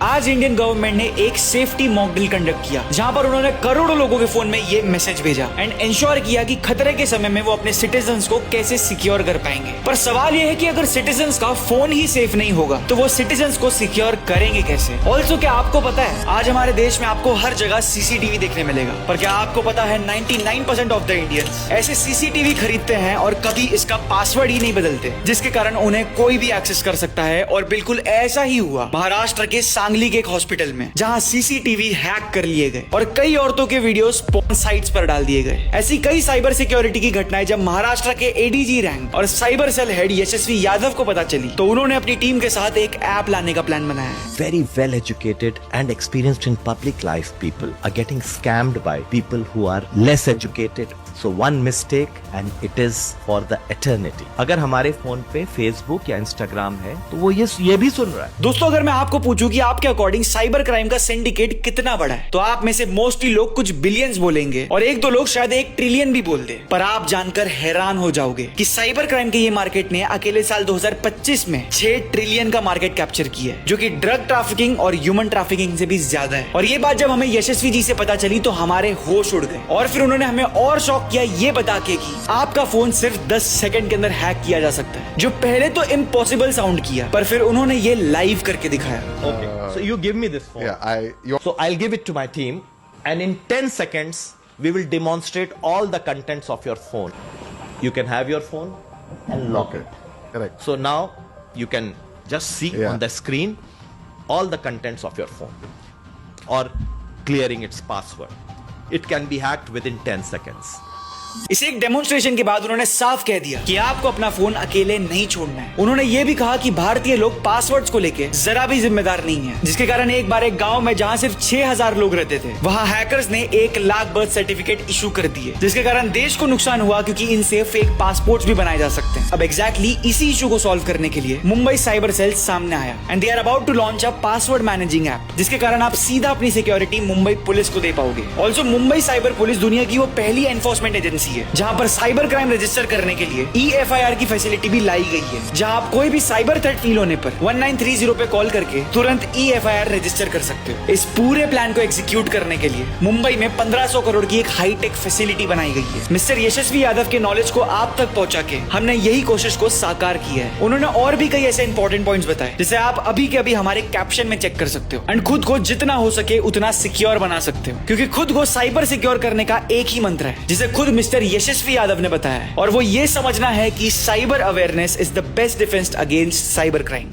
आज Indian government ने एक सेफ्टी मॉक ड्रिल कंडक्ट किया, जहां पर उन्होंने करोड़ों लोगों के फोन में ये मैसेज भेजा एंड इंश्योर किया कि खतरे के समय में वो अपने सिटीजन्स को कैसे सिक्योर कर पाएंगे। पर सवाल ये है कि अगर सिटीजन्स का फोन ही सेफ नहीं होगा तो वो सिटीजन्स को सिक्योर करेंगे कैसे? ऑल्सो क्या आपको पता है आज हमारे देश में आपको हर जगह सीसीटीवी देखने मिलेगा, पर क्या आपको पता है 99% ऑफ द इंडियंस ऐसे सीसीटीवी खरीदते हैं और कभी इसका पासवर्ड ही नहीं बदलते, जिसके कारण उन्हें कोई भी एक्सेस कर सकता है। और बिल्कुल ऐसा ही हुआ महाराष्ट्र के सांगली के एक हॉस्पिटल में, जहां सीसीटीवी हैक कर लिए गए और कई औरतों के वीडियोस पोर्न साइट्स पर डाल दिए गए। ऐसी कई साइबर सिक्योरिटी की घटनाएं जब महाराष्ट्र के एडीजी रैंक और साइबर सेल हेड यशस्वी यादव को पता चली तो उन्होंने अपनी टीम के साथ एक ऐप लाने का प्लान बनाया। Very well educated and experienced in public life people are getting scammed by people who are less educated. So one mistake and it is for the eternity. अगर हमारे फोन पे Facebook या Instagram है तो वो ये भी सुन रहा है। दोस्तों, अगर मैं आपको पूछूं कि आपके अकॉर्डिंग साइबर क्राइम का सिंडिकेट कितना बड़ा है तो आप में से मोस्टली लोग कुछ बिलियंस बोलेंगे और एक दो लोग शायद 1 ट्रिलियन भी बोल दे। पर आप जानकर हैरान हो जाओगे कि साइबर क्राइम के ये मार्केट ने अकेले साल 2025 में 6 ट्रिलियन का मार्केट कैप्चर किया है, जो कि ड्रग ट्रैफिकिंग और ह्यूमन ट्रैफिकिंग से भी ज्यादा है। और ये बात जब हमें यशस्वी जी से पता चली तो हमारे होश उड़ गए और फिर उन्होंने हमें और शॉक किया ये बता के कि आपका फोन सिर्फ 10 सेकंड के अंदर हैक किया जा सकता है, जो पहले तो इम्पॉसिबल साउंड किया, पर फिर उन्होंने ये लाइव करके दिखाया। Okay, so you give me this phone. Yeah, So I'll give it to my team, and in 10 seconds we will demonstrate all the contents of your phone. You can have your phone and lock it. correct. So now you can just see Yeah. on the screen all the contents of your phone or clearing its password. It can be hacked within 10 seconds. इस एक demonstration के बाद उन्होंने साफ कह दिया कि आपको अपना फोन अकेले नहीं छोड़ना है। उन्होंने ये भी कहा कि भारतीय लोग पासवर्ड्स को लेके जरा भी जिम्मेदार नहीं है, जिसके कारण एक बार एक गांव में जहां सिर्फ 6000 लोग रहते थे वहां हैकर्स ने 1 लाख बर्थ सर्टिफिकेट इशू कर दिए, जिसके कारण देश को नुकसान हुआ क्योंकि इनसे फेक पासपोर्ट भी बनाए जा सकते हैं। अब एग्जैक्टली इसी इशू को सॉल्व करने के लिए मुंबई साइबर सेल सामने आया and they are about to launch a password managing app, जिसके कारण आप सीधा अपनी सिक्योरिटी मुंबई पुलिस को दे पाओगे। ऑल्सो मुंबई साइबर पुलिस दुनिया की वो पहली एनफोर्समेंट एजेंसी है जहां पर साइबर क्राइम रजिस्टर करने के लिए EFIR की फैसिलिटी भी लाई गई है, जहां आप कोई भी साइबर थ्रेट फील होने पर 1930 पे कॉल करके तुरंत EFIR रजिस्टर कर सकते हो। इस पूरे प्लान को एग्जीक्यूट करने के लिए मुंबई में 1500 करोड़ की एक हाईटेक फैसिलिटी बनाई गई है। मिस्टर यशस्वी यादव के नॉलेज को आप तक पहुंचा के हमने यही कोशिश को साकार किया है। उन्होंने और भी कई ऐसे इंपॉर्टेंट पॉइंट्स बताए जिसे आप अभी के अभी हमारे कैप्शन में चेक कर सकते हो एंड खुद को जितना हो सके उतना सिक्योर बना सकते हो, क्योंकि खुद को साइबर सिक्योर करने का एक ही मंत्र है जिसे खुद मिस्टर यशस्वी यादव ने बताया है, और वो ये समझना है कि cyber awareness is the best defence against cyber crime.